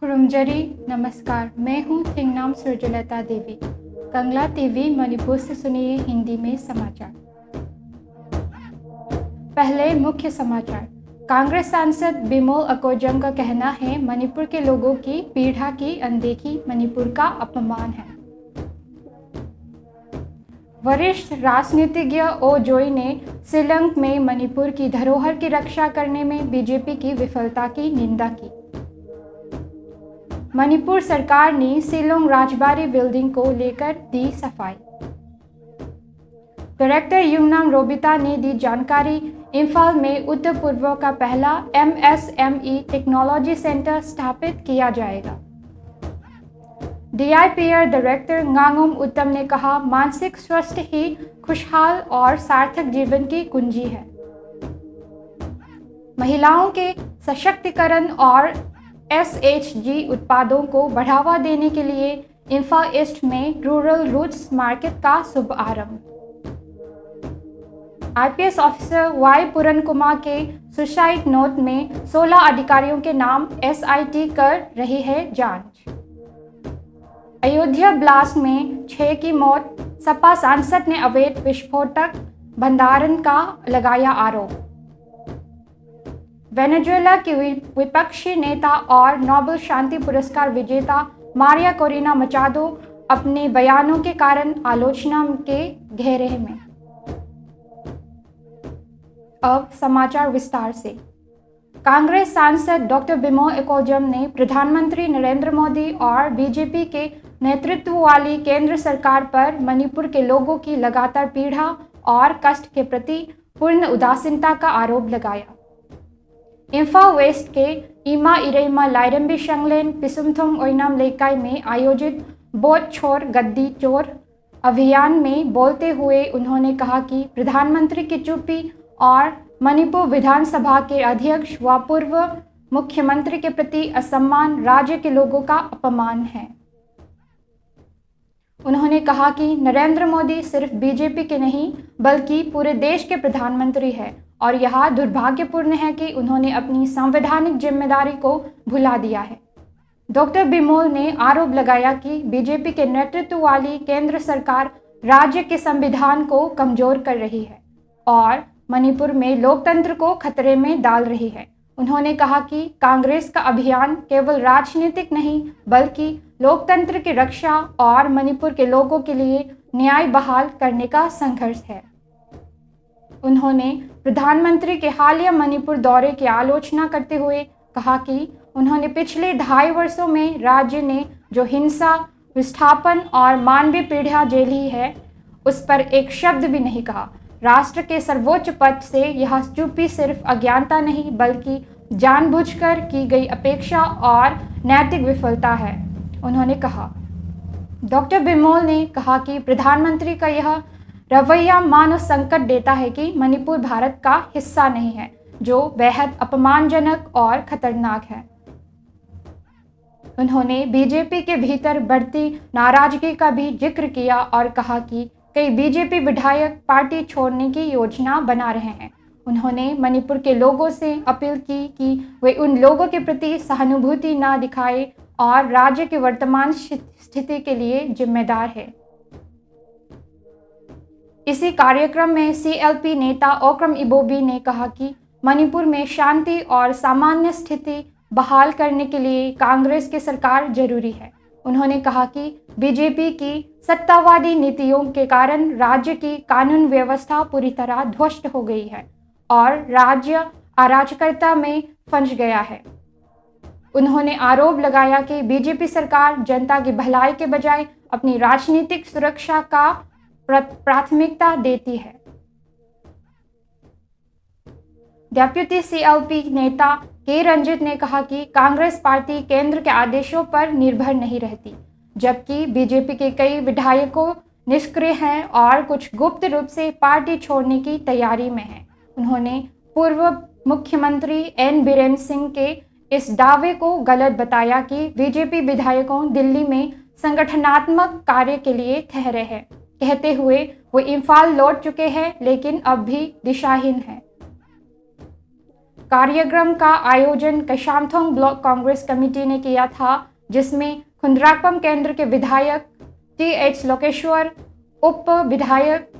खुरुमजरी नमस्कार, मैं हूँ थिंगनाम सुरजलता देवी। कंगला टीवी मणिपुर से सुनिए हिंदी में समाचार। पहले मुख्य समाचार। कांग्रेस सांसद बिमोल अकोजम का कहना है मणिपुर के लोगों की पीड़ा की अनदेखी मणिपुर का अपमान है। वरिष्ठ राजनीतिज्ञ ओ जोई ने शिलांग में मणिपुर की धरोहर की रक्षा करने में बीजेपी की विफलता की निंदा की। मणिपुर सरकार ने शिलांग राजबाड़ी बिल्डिंग को लेकर दी सफाई। डायरेक्टर युमनाम रोबिता ने दी जानकारी। इम्फाल में उत्तर पूर्व का पहला MSME टेक्नोलॉजी सेंटर स्थापित किया जाएगा। DIPR डायरेक्टर गांगुम उत्तम ने कहा मानसिक स्वास्थ्य ही खुशहाल और सार्थक जीवन की कुंजी है। महिलाओं के सशक्तिकरण और SHG उत्पादों को बढ़ावा देने के लिए इम्फाल ईस्ट में रूरल रूट्स मार्केट का शुभारंभ। IPS ऑफिसर Y पूरन कुमार के सुसाइड नोट में 16 अधिकारियों के नाम SIT कर रही है जांच। अयोध्या ब्लास्ट में 6 की मौत। सपा सांसद ने अवैध विस्फोटक भंडारण का लगाया आरोप। वेनेजुएला की विपक्षी नेता और नोबेल शांति पुरस्कार विजेता मारिया कोरिना मचाडो अपने बयानों के कारण आलोचना के घेरे में। अब समाचार विस्तार से। कांग्रेस सांसद डॉक्टर बिमोल अकोजम ने प्रधानमंत्री नरेंद्र मोदी और बीजेपी के नेतृत्व वाली केंद्र सरकार पर मणिपुर के लोगों की लगातार पीड़ा और कष्ट के प्रति पूर्ण उदासीनता का आरोप लगाया। इम्फाल वेस्ट के इमा इरेमा लाइरम्बी शंगलेन पिसुमथुम ओइनाम लेकाई में आयोजित बोट छोर गद्दी चोर अभियान में बोलते हुए उन्होंने कहा कि प्रधानमंत्री की चुप्पी और मणिपुर विधानसभा के अध्यक्ष व पूर्व मुख्यमंत्री के प्रति असम्मान राज्य के लोगों का अपमान है। उन्होंने कहा कि नरेंद्र मोदी सिर्फ बीजेपी के नहीं बल्कि पूरे देश के प्रधानमंत्री हैं और यह दुर्भाग्यपूर्ण है कि उन्होंने अपनी संवैधानिक जिम्मेदारी को भुला दिया है। डॉक्टर बिमोल ने आरोप लगाया कि बीजेपी के नेतृत्व वाली केंद्र सरकार राज्य के संविधान को कमजोर कर रही है और मणिपुर में लोकतंत्र को खतरे में डाल रही है। उन्होंने कहा कि कांग्रेस का अभियान केवल राजनीतिक नहीं बल्कि लोकतंत्र की रक्षा और मणिपुर के लोगों के लिए न्याय बहाल करने का संघर्ष है। उन्होंने प्रधानमंत्री के हालिया मणिपुर दौरे की आलोचना करते हुए कहा कि उन्होंने पिछले 2.5 वर्षों में राज्य ने जो हिंसा, विस्थापन और मानवीय पीड़ा झेली है उस पर एक शब्द भी नहीं कहा। राष्ट्र के सर्वोच्च पद से यह चुप्पी सिर्फ अज्ञानता नहीं बल्कि जानबूझकर की गई अपेक्षा और नैतिक विफलता है, उन्होंने कहा। डॉक्टर बिमोल ने कहा कि प्रधानमंत्री का यह रवैया मानव संकट देता है कि मणिपुर भारत का हिस्सा नहीं है, जो बेहद अपमानजनक और खतरनाक है। उन्होंने बीजेपी के भीतर बढ़ती नाराजगी का भी जिक्र किया और कहा कि कई बीजेपी विधायक पार्टी छोड़ने की योजना बना रहे हैं। उन्होंने मणिपुर के लोगों से अपील की कि वे उन लोगों के प्रति सहानुभूति न दिखाएं और राज्य की वर्तमान स्थिति के लिए जिम्मेदार है। इसी कार्यक्रम में CLP नेता ओक्रम इबोबी ने कहा कि मणिपुर में शांति और सामान्य स्थिति बहाल करने के लिए कांग्रेस की सरकार जरूरी है। उन्होंने कहा कि बीजेपी की सत्तावादी नीतियों के कारण राज्य की कानून व्यवस्था पूरी तरह ध्वस्त हो गई है और राज्य अराजकता में फंस गया है। उन्होंने आरोप लगाया कि बीजेपी सरकार जनता की भलाई के बजाय अपनी राजनीतिक सुरक्षा का प्राथमिकता देती है। डेप्यूटी CLP नेता के रंजित ने कहा कि कांग्रेस पार्टी केंद्र के आदेशों पर निर्भर नहीं रहती, जबकि बीजेपी के कई विधायकों निष्क्रिय हैं और कुछ गुप्त रूप से पार्टी छोड़ने की तैयारी में हैं। उन्होंने पूर्व मुख्यमंत्री N बीरेन सिंह के इस दावे को गलत बताया कि बीजेपी विधायकों दिल्ली में संगठनात्मक कार्य के लिए ठहरे हैं, कहते हुए वो इम्फाल लौट चुके हैं लेकिन अब भी दिशाहीन हैं। कार्यक्रम का आयोजन कशामथोंग ब्लॉक कांग्रेस कमेटी ने किया था, जिसमें खुंद्राकपम केंद्र के विधायक TH लोकेश्वर, उप विधायक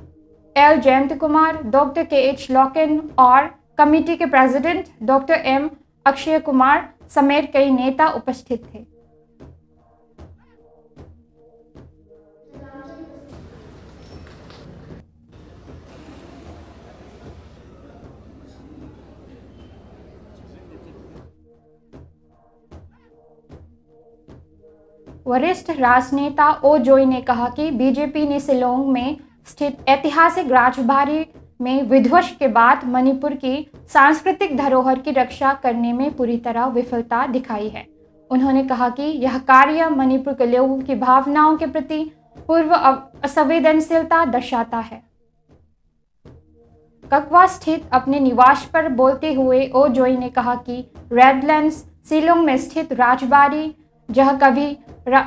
L Jayant Kumar, doctor KH लॉकेन और कमेटी के president doctor M Akshay Kumar समेत कई नेता उपस्थित थे। वरिष्ठ राजनेता ओ जोई ने कहा कि बीजेपी ने शिलोंग में स्थित ऐतिहासिक राजबाड़ी में विध्वंस के बाद मणिपुर की सांस्कृतिक धरोहर की रक्षा करने में पूरी तरह विफलता दिखाई है। उन्होंने कहा कि यह कार्य मणिपुर के लोगों की भावनाओं के प्रति पूर्व असंवेदनशीलता दर्शाता है। ककवा स्थित अपने निवास पर बोलते हुए ओ जोई ने कहा कि रेडलैंड्स शिलोंग में स्थित राजबाड़ी, जहाँ कभी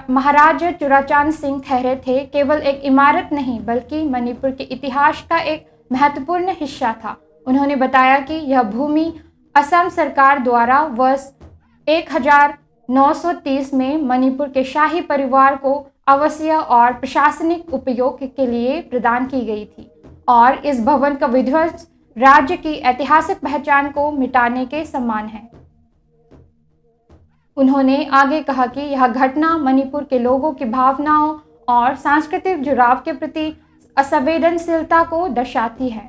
महाराजा चुराचांद सिंह ठहरे थे, केवल एक इमारत नहीं बल्कि मणिपुर के इतिहास का एक महत्वपूर्ण हिस्सा था। उन्होंने बताया कि यह भूमि असम सरकार द्वारा वर्ष 1930 में मणिपुर के शाही परिवार को आवासीय और प्रशासनिक उपयोग के लिए प्रदान की गई थी और इस भवन का विध्वंस राज्य की ऐतिहासिक पहचान को मिटाने के समान है। उन्होंने आगे कहा कि यह घटना मणिपुर के लोगों की भावनाओं और सांस्कृतिक जुड़ाव के प्रति असंवेदनशीलता को दर्शाती है।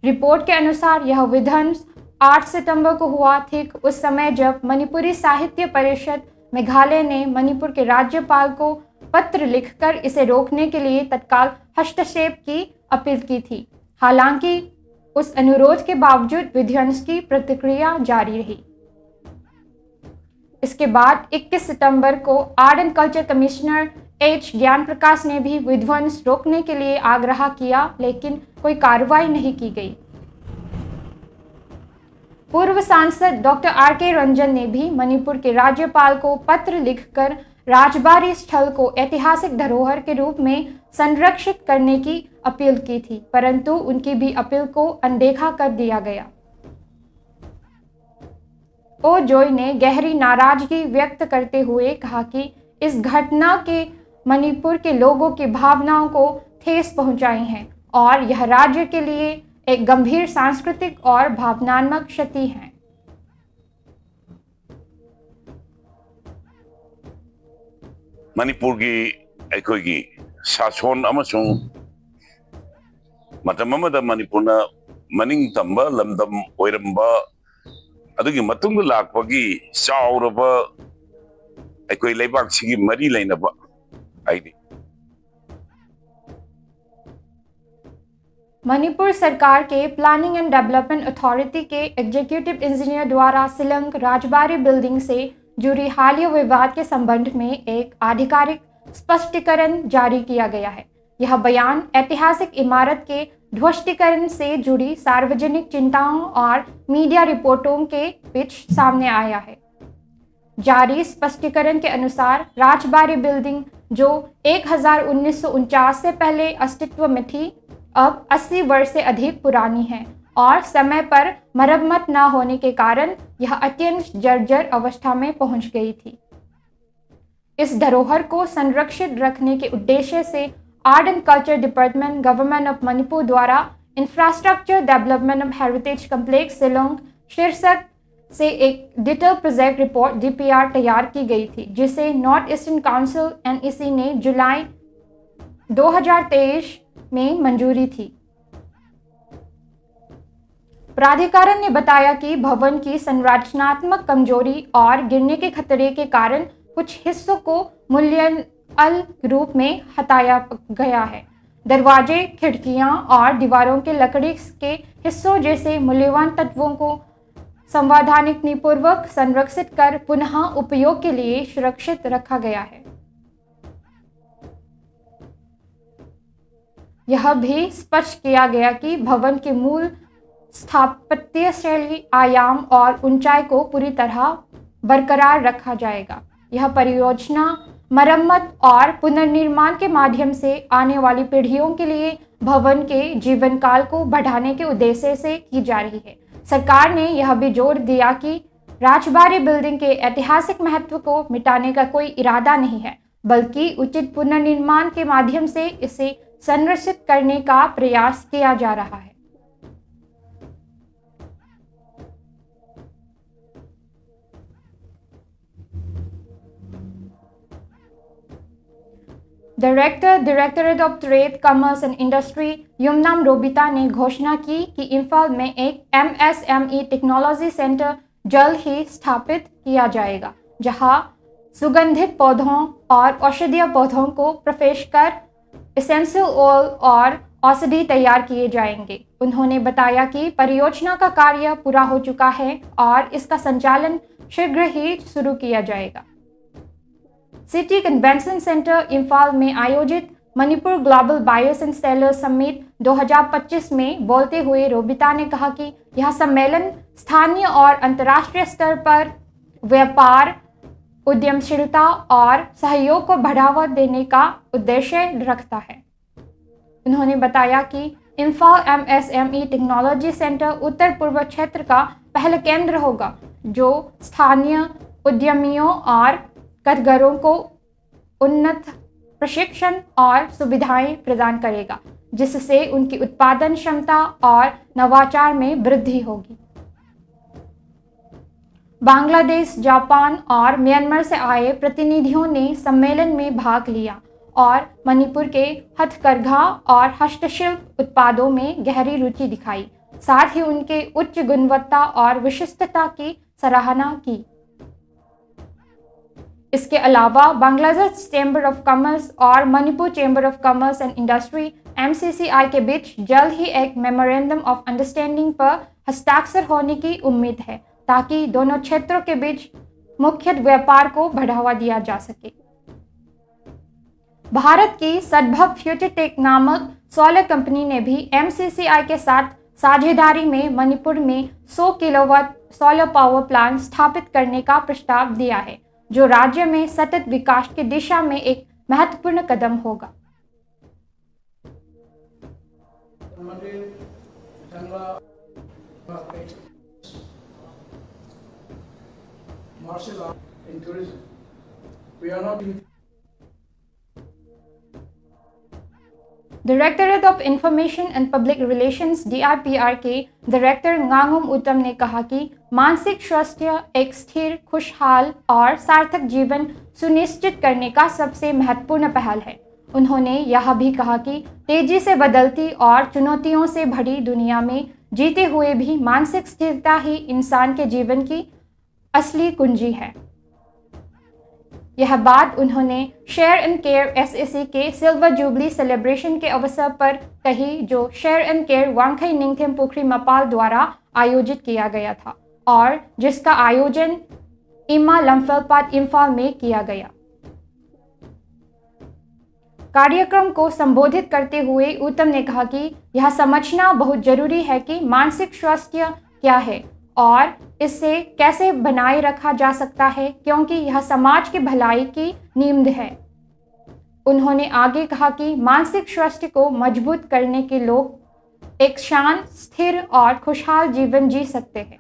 रिपोर्ट के अनुसार यह विध्वंस 8 सितंबर को हुआ, ठीक उस समय जब मणिपुरी साहित्य परिषद मेघालय ने मणिपुर के राज्यपाल को पत्र लिखकर इसे रोकने के लिए तत्काल हस्तक्षेप की अपील की थी। हालांकि उस अनुरोध के बावजूद विध्वंस की प्रतिक्रिया जारी रही। इसके बाद 21 सितंबर को art and culture commissioner H ज्ञान प्रकाश ने भी विध्वंस रोकने के लिए आग्रह किया, लेकिन कोई कार्रवाई नहीं की गई। पूर्व सांसद डॉक्टर RK रंजन ने भी मणिपुर के राज्यपाल को पत्र लिखकर राजबाड़ी स्थल को ऐतिहासिक धरोहर के रूप में संरक्षित करने की अपील की थी, परंतु उनकी भी अपील को अनदेखा कर दिया गया। ओ जोई ने गहरी नाराजगी व्यक्त करते हुए कहा कि इस घटना के मणिपुर के लोगों की भावनाओं को ठेस पहुंचाई है और यह राज्य के लिए एक गंभीर सांस्कृतिक और भावनात्मक क्षति है। मणिपुर की अखोगी शासन अमसुंग मतम अमदा मणिपुरना मनिंग तंबा लमदम ओइरंबा अदुगी मतुंग लाकपगी चाउरबा अखोई लेबाक सिगी मरी लेनबा आईदी। मणिपुर सरकार के प्लानिंग एंड डेवलपमेंट अथॉरिटी के एग्जीक्यूटिव इंजीनियर द्वारा शिलोंग राजबाड़ी बिल्डिंग से जुड़ी हालिया विवाद के संबंध में एक आधिकारिक स्पष्टीकरण जारी किया गया है। यह बयान ऐतिहासिक इमारत के ध्वस्तीकरण से जुड़ी सार्वजनिक चिंताओं और मीडिया रिपोर्टों के बीच सामने आया है। जारी स्पष्टीकरण के अनुसार राजबाड़ी बिल्डिंग, जो 1949 से पहले अस्तित्व में थी, अब 80 वर्ष से अधिक पुरानी है और समय पर मरम्मत न होने के कारण यह अत्यंत जर्जर अवस्था में पहुंच गई थी। इस धरोहर को संरक्षित रखने के उद्देश्य से art and culture department, government of Manipur द्वारा infrastructure development of heritage complex Shillong शीर्षक से एक डिटेल प्रोजेक्ट रिपोर्ट DPR तैयार की गई थी, जिसे नॉर्थ ईस्टर्न काउंसिल NEC ने जुलाई 2023 में मंजूरी थी। प्राधिकरण ने बताया कि भवन की संरचनात्मक कमजोरी और गिरने के खतरे के कारण कुछ हिस्सों को मूल्यवान रूप में हटाया गया है। दरवाजे, खिड़कियां और दीवारों के लकड़ी के हिस्सों जैसे मूल्यवान तत्वों को संवैधानिकपूर्वक संरक्षित कर पुनः उपयोग के लिए सुरक्षित रखा गया है। यह भी स्पष्ट किया गया कि भवन के मूल स्थापत्य शैली, आयाम और ऊंचाई को पूरी तरह बरकरार रखा जाएगा। यह परियोजना मरम्मत और पुनर्निर्माण के माध्यम से आने वाली पीढ़ियों के लिए भवन के जीवन काल को बढ़ाने के उद्देश्य से की जा रही है। सरकार ने यह भी जोर दिया कि राजबाड़ी बिल्डिंग के ऐतिहासिक महत्व को मिटाने का कोई इरादा नहीं है, बल्कि उचित पुनर्निर्माण के माध्यम से इसे संरक्षित करने का प्रयास किया जा रहा है। Directorate of trade, commerce and industry Yumnam Robita ने घोषणा की कि इम्फाल में एक MSME टेक्नोलॉजी सेंटर जल्द ही स्थापित किया जाएगा, जहां सुगंधित पौधों और औषधीय पौधों को प्रोसेस कर एसेंशियल ऑयल और औषधि तैयार किए जाएंगे। उन्होंने बताया कि परियोजना का कार्य पूरा हो चुका है और इसका संचालन शीघ्र ही शुरू किया जाएगा। सिटी कन्वेंशन सेंटर इम्फाल में आयोजित Manipur global buyers and sellers summit 2025 में बोलते हुए रोबिता ने कहा कि यह सम्मेलन स्थानीय और अंतर्राष्ट्रीय स्तर पर व्यापार, उद्यमशीलता और सहयोग को बढ़ावा देने का उद्देश्य रखता है। उन्होंने बताया कि इम्फाल MSME टेक्नोलॉजी सेंटर उत्तर पूर्व क्षेत्र का पहला केंद्र होगा, जो स्थानीय उद्यमियों और कारीगरों को उन्नत प्रशिक्षण और सुविधाएं प्रदान करेगा, जिससे उनकी उत्पादन क्षमता और नवाचार में वृद्धि होगी। बांग्लादेश, जापान और म्यांमार से आए प्रतिनिधियों ने सम्मेलन में भाग लिया और मणिपुर के हथकरघा और हस्तशिल्प उत्पादों में गहरी रुचि दिखाई, साथ ही उनके उच्च गुणवत्ता और विशिष्टता की सराहना की। इसके अलावा बांग्लादेश चैम्बर ऑफ कॉमर्स और Manipur chamber of commerce and industry MCCI के बीच जल्द ही एक मेमोरेंडम ऑफ अंडरस्टैंडिंग पर हस्ताक्षर होने की उम्मीद है, ताकि दोनों क्षेत्रों के बीच मुख्य व्यापार को बढ़ावा दिया जा सके। भारत की सद्भव फ्यूचरटेक नामक सोलर कंपनी ने भी MCCI के साथ साझेदारी में मणिपुर में 100 किलोवाट सोलर पावर प्लांट स्थापित करने का प्रस्ताव दिया है, जो राज्य में सतत विकास की दिशा में एक महत्वपूर्ण कदम होगा। Martial art in tourism. We are not directorate of information and public relations DRPR के डायरेक्टर गांगुम उत्तम ने कहा कि मानसिक स्वास्थ्य एक स्थिर, खुशहाल और सार्थक जीवन सुनिश्चित करने का सबसे महत्वपूर्ण पहल है। उन्होंने यह भी कहा कि तेजी से बदलती और चुनौतियों से भरी दुनिया में जीते हुए भी मानसिक स्थिरता ही इंसान के जीवन की असली कुंजी है। यह बात उन्होंने शेयर एंड केयर SAC के सिल्वर जुबली सेलिब्रेशन के अवसर पर कही, जो share and care वांगखई Ningthem Pukhri मपाल द्वारा आयोजित किया गया था और जिसका आयोजन इमा लम्फलपात इम्फाल में किया गया। कार्यक्रम को संबोधित करते हुए उत्तम ने कहा कि यह समझना बहुत जरूरी है कि मानसिक स्वास्थ्य क्या है और इसे कैसे बनाए रखा जा सकता है, क्योंकि यह समाज की भलाई की नींव है। उन्होंने आगे कहा कि मानसिक स्वास्थ्य को मजबूत करने के लोग एक शांत, स्थिर और खुशहाल जीवन जी सकते हैं।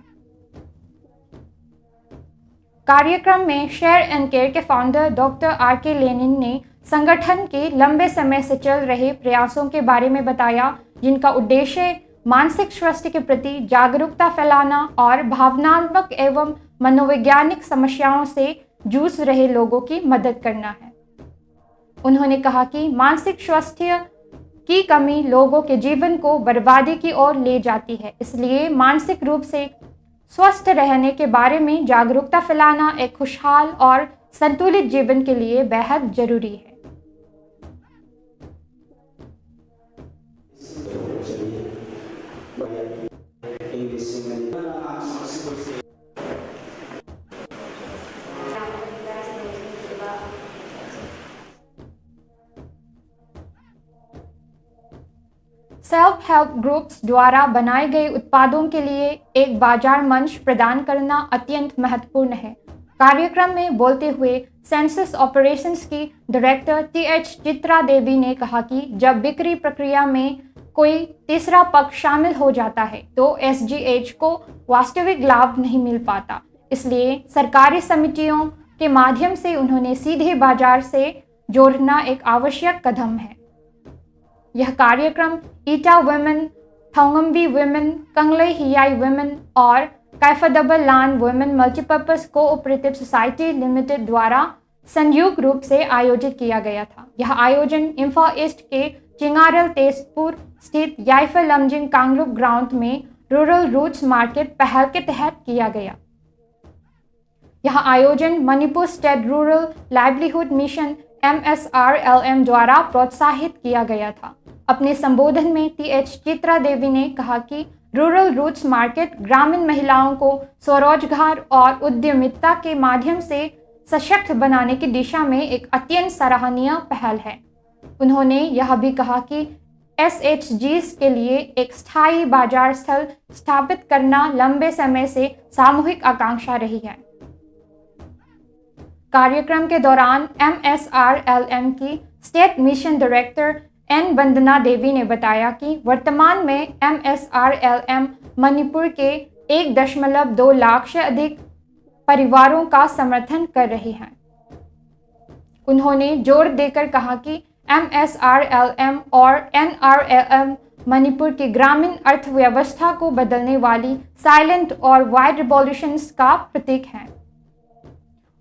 कार्यक्रम में शेयर एंड केयर के फाउंडर डॉक्टर RK लेनिन ने संगठन के लंबे समय से चल रहे प्रयासों के बारे में बताया, जिनका उद्देश्य मानसिक स्वास्थ्य के प्रति जागरूकता फैलाना और भावनात्मक एवं मनोवैज्ञानिक समस्याओं से जूझ रहे लोगों की मदद करना है। उन्होंने कहा कि मानसिक स्वास्थ्य की कमी लोगों के जीवन को बर्बादी की ओर ले जाती है, इसलिए मानसिक रूप से स्वस्थ रहने के बारे में जागरूकता फैलाना एक खुशहाल और संतुलित जीवन के लिए बेहद जरूरी है। सेल्फ हेल्प ग्रुप्स द्वारा बनाए गए उत्पादों के लिए एक बाजार मंच प्रदान करना अत्यंत महत्वपूर्ण है। कार्यक्रम में बोलते हुए सेंसस ऑपरेशंस की डायरेक्टर TH चित्रा देवी ने कहा कि जब बिक्री प्रक्रिया में कोई तीसरा पक्ष शामिल हो जाता है तो एसजीएच को वास्तविक लाभ नहीं मिल पाता। इसलिए सरकारी समितियों के माध्यम से उन्होंने सीधे बाजार से जोड़ना एक आवश्यक कदम है। यह कार्यक्रम Eta women, Thongambi women, Kangle Hiyai women और Kaifadbal land women multipurpose cooperative society limited द्वारा संयुक्त रूप से आयोजित किया गया था। यह आयोजन इम्फा ईस्ट के चिंगारल तेजपुर स्थित याइफा लमजिंग कांगलुप ग्राउंड में रूरल रूट्स मार्केट पहल के तहत किया गया। यह आयोजन Manipur state rural livelihood mission MSRLM द्वारा प्रोत्साहित किया गया था। अपने संबोधन में TH चित्रा देवी ने कहा कि रूरल रूट्स मार्केट ग्रामीण महिलाओं को स्वरोजगार और उद्यमिता के माध्यम से सशक्त बनाने की दिशा में एक अत्यंत सराहनीय पहल है। उन्होंने यह भी कहा कि SHGs के लिए एक स्थायी बाजार स्थल स्थापित करना लंबे समय से सामूहिक आकांक्षा रही है। कार्यक्रम के दौरान MSRLM की स्टेट मिशन डायरेक्टर N वंदना देवी ने बताया कि वर्तमान में MSRLM मणिपुर के 1.2 लाख से अधिक परिवारों का समर्थन कर रही है। उन्होंने जोर देकर कहा कि MSRLM और NRLM मणिपुर की ग्रामीण अर्थव्यवस्था को बदलने वाली साइलेंट और वाइड रिवॉल्यूशंस का प्रतीक है।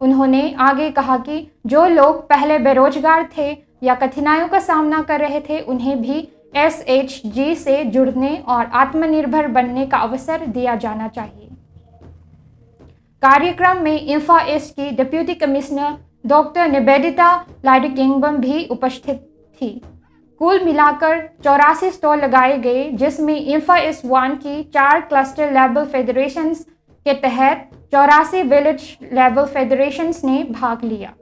उन्होंने आगे कहा कि जो लोग पहले बेरोजगार थे या कठिनाइयों का सामना कर रहे थे, उन्हें भी SHG से जुड़ने और आत्मनिर्भर बनने का अवसर दिया जाना चाहिए। कार्यक्रम में इम्फा ईस्ट की डिप्टी कमिश्नर डॉक्टर निवेदिता लाइडकिंगबम भी उपस्थित थी। कुल मिलाकर 84 स्टॉल लगाए गए, जिसमें इम्फा ईस्ट 1 की 4 क्लस्टर लेवल फेडरेशंस के तहत 84 विलेज लेवल फेडरेशंस ने भाग लिया।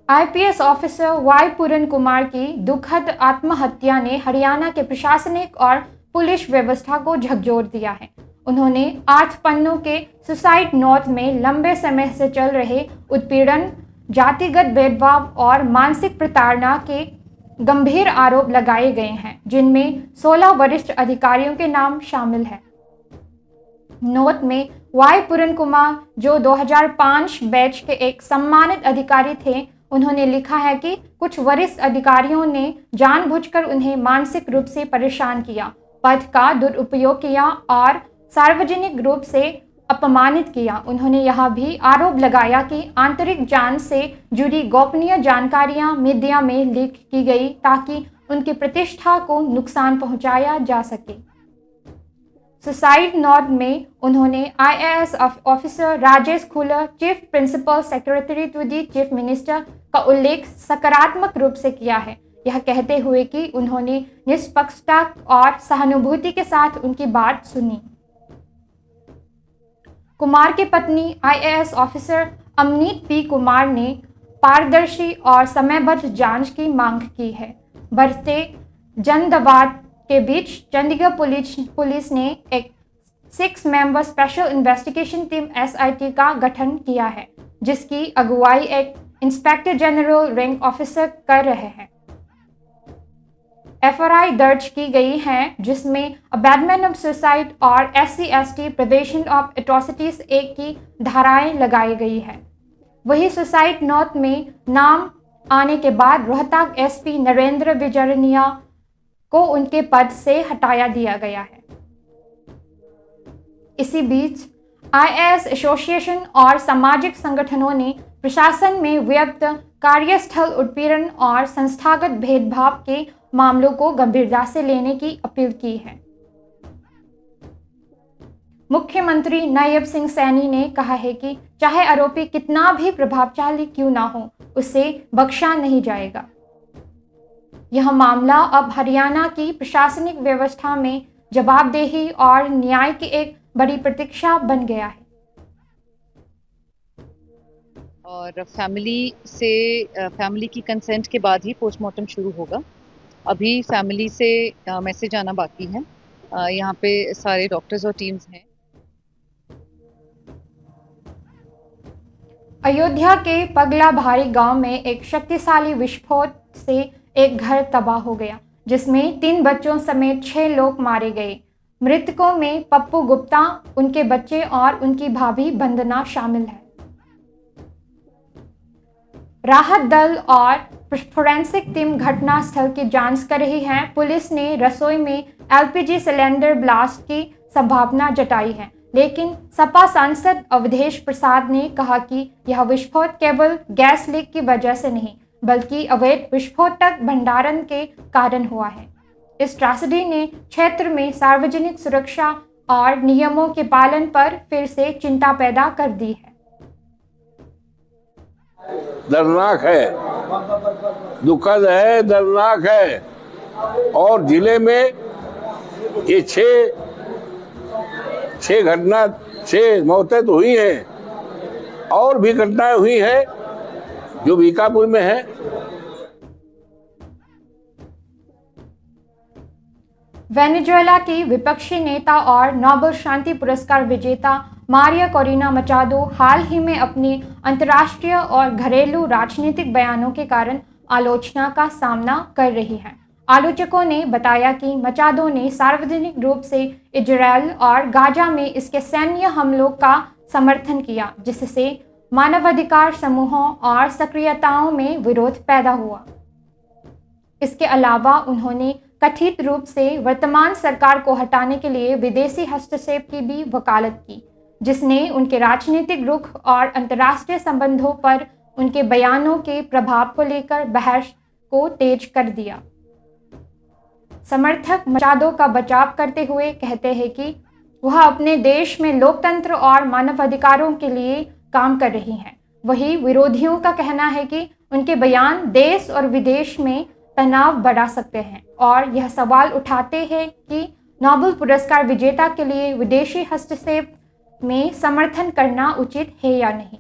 IPS ऑफिसर वाई पूरन कुमार की दुखद आत्महत्या ने हरियाणा के प्रशासनिक और पुलिस व्यवस्था को झकझोर दिया है। उन्होंने 8 पन्नों के सुसाइड नोट में लंबे समय से चल रहे उत्पीड़न, जातिगत भेदभाव और मानसिक प्रताड़ना के गंभीर आरोप लगाए गए हैं, जिनमें 16 वरिष्ठ अधिकारियों के नाम शामिल हैं। नोट में वाई पूरन कुमार, जो 2005 बैच के एक सम्मानित अधिकारी थे, उन्होंने लिखा है कि कुछ वरिष्ठ अधिकारियों ने जानबूझकर उन्हें मानसिक रूप से परेशान किया, पद का दुरुपयोग किया और सार्वजनिक रूप से अपमानित किया। उन्होंने यह भी आरोप लगाया कि आंतरिक जांच से जुड़ी गोपनीय जानकारियां मीडिया में लीक की गई ताकि उनकी प्रतिष्ठा को नुकसान पहुंचाया जा सके। सुसाइड नोट में उन्होंने IAS officer Rajesh Khullar, chief principal secretary to the chief minister का उल्लेख सकारात्मक रूप से किया है, यह कहते हुए कि उन्होंने निष्पक्षता और सहानुभूति के साथ उनकी बात सुनी। कुमार की पत्नी IAS officer Amneet P Kumar ने पारदर्शी और समयबद्ध जांच की मांग की है। बढ़ते जनदबाव के बीच चंडीगढ़ पुलिस ने एक 6 member special investigation team SIT का गठन किया है, जिसकी अगुवाई एक इंस्पेक्टर जनरल रैंक ऑफिसर कर रहे हैं। FRI दर्ज की गई हैं, जिसमें अबैंडनमेंट ऑफ सुसाइड और SC/ST prevention of atrocities act की धाराएं लगाई गई है। वही सुसाइड नोट में नाम आने के बाद रोहतक SP नरेंद्र विजयनिया को उनके पद से हटाया दिया गया है। इसी बीच IAS एसोसिएशन और सामाजिक संगठनों ने प्रशासन में व्याप्त कार्यस्थल उत्पीड़न और संस्थागत भेदभाव के मामलों को गंभीरता से लेने की अपील की है। मुख्यमंत्री नायब सिंह सैनी ने कहा है कि चाहे आरोपी कितना भी प्रभावशाली क्यों ना हो, उसे बख्शा नहीं जाएगा। यह मामला अब हरियाणा की प्रशासनिक व्यवस्था में जवाबदेही और न्याय की एक बड़ी प्रतीक्षा बन गया है। और फैमिली की कंसेंट के बाद ही पोस्टमार्टम शुरू होगा। अभी फैमिली से मैसेज आना बाकी है। यहाँ पे सारे डॉक्टर्स और टीम्स हैं। अयोध्या के पगला भारी गांव में एक शक्तिशाली विस्फोट से एक घर तबाह हो गया, जिसमें 3 बच्चों समेत 6 लोग मारे गए। मृतकों में पप्पू गुप्ता, उनके बच्चे और उनकी भाभी वंदना शामिल है। राहत दल और फोरेंसिक टीम घटनास्थल की जांच कर रही है। पुलिस ने रसोई में एलपीजी सिलेंडर ब्लास्ट की संभावना जताई है, लेकिन सपा सांसद अवधेश प्रसाद ने कहा कि यह विस्फोट केवल गैस लीक की वजह से नहीं, बल्कि अवैध विस्फोटक भंडारण के कारण हुआ है। इस ट्रेजेडी ने क्षेत्र में सार्वजनिक सुरक्षा और नियमों के पालन पर फिर से चिंता पैदा कर दी है। दर्दनाक है, दुखद है, दर्दनाक है। और जिले में ये 6 मौतें तो हुई हैं, और भी घटनाएं हुई हैं जो बीकापुर में है। वेनेजुएला की विपक्षी नेता और नोबेल शांति पुरस्कार विजेता मारिया कोरिना मचाडो हाल ही में अपनी अंतर्राष्ट्रीय और घरेलू राजनीतिक बयानों के कारण आलोचना का सामना कर रही हैं। आलोचकों ने बताया कि मचाडो ने सार्वजनिक रूप से इजरायल और गाजा में इसके सैन्य हमलों का समर्थन किया, जिससे मानवाधिकार समूहों और सक्रियताओं में विरोध पैदा हुआ। इसके अलावा उन्होंने कथित रूप से वर्तमान सरकार को हटाने के लिए विदेशी हस्तक्षेप की भी वकालत की, जिसने उनके राजनीतिक रुख और अंतर्राष्ट्रीय संबंधों पर उनके बयानों के प्रभाव को लेकर बहस को तेज कर दिया। समर्थक मचाडो का बचाव करते हुए कहते हैं कि वह अपने देश में लोकतंत्र और मानवाधिकारों के लिए काम कर रही हैं। वहीं विरोधियों का कहना है कि उनके बयान देश और विदेश में तनाव बढ़ा सकते हैं और यह सवाल उठाते हैं कि नोबेल पुरस्कार विजेता के लिए विदेशी हस्तक्षेप में समर्थन करना उचित है या नहीं।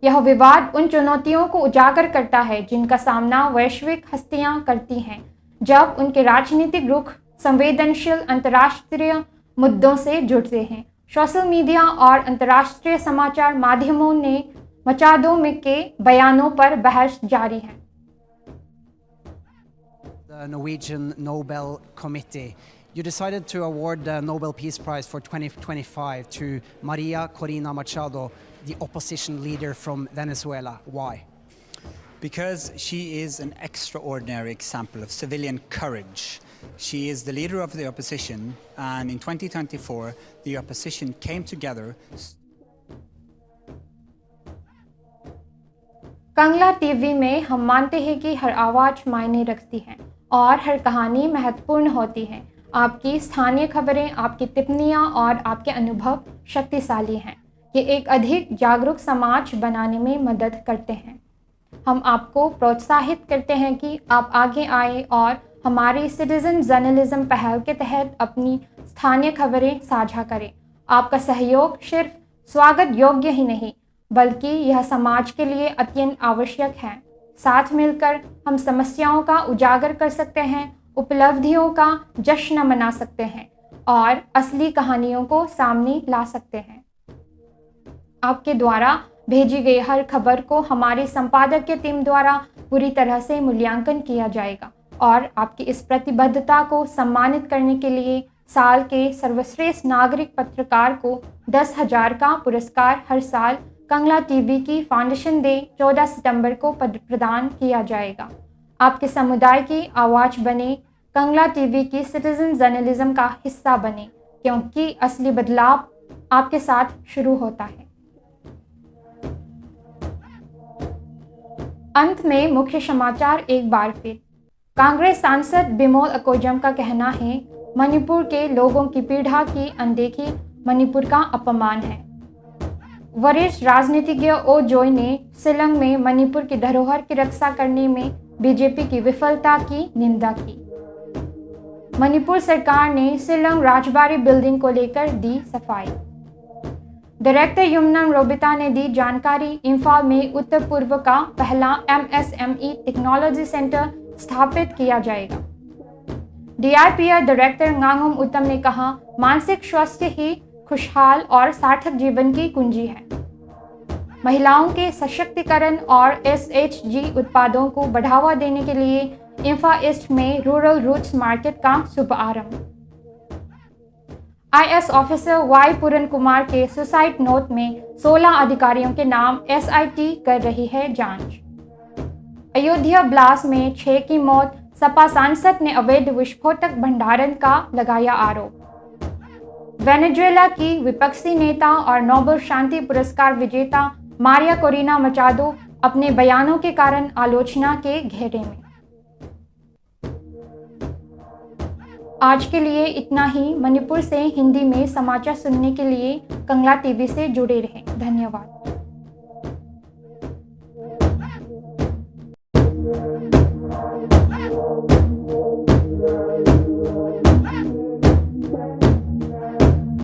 यह विवाद उन चुनौतियों को उजागर करता है जिनका सामना वैश्विक हस्तियां करती हैं जब उनके राजनीतिक रुख संवेदनशील अंतर्राष्ट्रीय मुद्दों से जुड़ते हैं। सोशल मीडिया और अंतर्राष्ट्रीय समाचार माध्यमों ने मचाडो के बयानों पर बहस जारी है। The Norwegian Nobel Committee. You decided to award the Nobel Peace Prize for 2025 to Maria Corina Machado, the opposition leader from Venezuela. Why? Because she is an extraordinary example of civilian courage. She is the leader of the opposition, and in 2024, the opposition came together. Kangla TV में हम मानते हैं कि हर आवाज़ मायने रखती है और हर कहानी महत्वपूर्ण होती है। आपकी स्थानीय खबरें, आपकी टिप्पणियां और आपके अनुभव शक्तिशाली हैं। ये एक अधिक जागरूक समाज बनाने में मदद करते हैं। हम आपको प्रोत्साहित करते हैं कि आप आगे आए और हमारी सिटीजन जर्नलिज्म पहल के तहत अपनी स्थानीय खबरें साझा करें। आपका सहयोग सिर्फ स्वागत योग्य ही नहीं, बल्कि यह समाज के लिए अत्यंत आवश्यक है। साथ मिलकर हम समस्याओं का उजागर कर सकते हैं, उपलब्धियों का जश्न मना सकते हैं और असली कहानियों को सामने ला सकते हैं। आपके द्वारा भेजी गई हर खबर को हमारी संपादकीय टीम द्वारा पूरी तरह से मूल्यांकन किया जाएगा और आपकी इस प्रतिबद्धता को सम्मानित करने के लिए साल के सर्वश्रेष्ठ नागरिक पत्रकार को 10,000 का पुरस्कार हर साल कंगला टीवी की फाउंडेशन डे 14 सितंबर को प्रदान किया जाएगा। आपके समुदाय की आवाज़ बने, कंगला टीवी की सिटीजन जर्नलिज्म का हिस्सा बने, क्योंकि असली बदलाव आपके साथ शुरू होता है। अंत में मुख्य समाचार एक बार फिर। कांग्रेस सांसद बिमोल अकोजम का कहना है, मणिपुर के लोगों की पीड़ा की अनदेखी मणिपुर का अपमान है। वरिष्ठ राजनीतिज्ञ ओ जोई ने शिलंग में मणिपुर की धरोहर की रक्षा करने में बीजेपी की विफलता की निंदा की। मणिपुर सरकार ने शिलंग राजबाड़ी बिल्डिंग को लेकर दी सफाई। डायरेक्टर युमनम रोबिता ने दी जानकारी। इंफाल में उत्तर पूर्व का पहला MSME टेक्नोलॉजी सेंटर स्थापित किया जाएगा। DRPR डायरेक्टर गांगुम उत्तम ने कहा, मानसिक स्वास्थ्य ही खुशहाल और सार्थक जीवन की कुंजी है। महिलाओं के सशक्तिकरण और SHG उत्पादों को बढ़ावा देने के लिए इंफा ईस्ट में रूरल रूट्स मार्केट का शुभारंभ। IS ऑफिसर Y पूरन कुमार के सुसाइड नोट में 16 अधिकारियों के नाम SIT कर रही है जांच। अयोध्या ब्लास्ट में 6 की मौत, सपा सांसद ने अवैध विस्फोटक भंडारण का लगाया आरोप। वेनेजुएला की विपक्षी नेता और नोबेल शांति पुरस्कार विजेता मारिया कोरिना मचाडो अपने बयानों के कारण आलोचना के घेरे में। आज के लिए इतना ही। मणिपुर से हिंदी में समाचार सुनने के लिए कंगला टीवी से जुड़े रहें। धन्यवाद।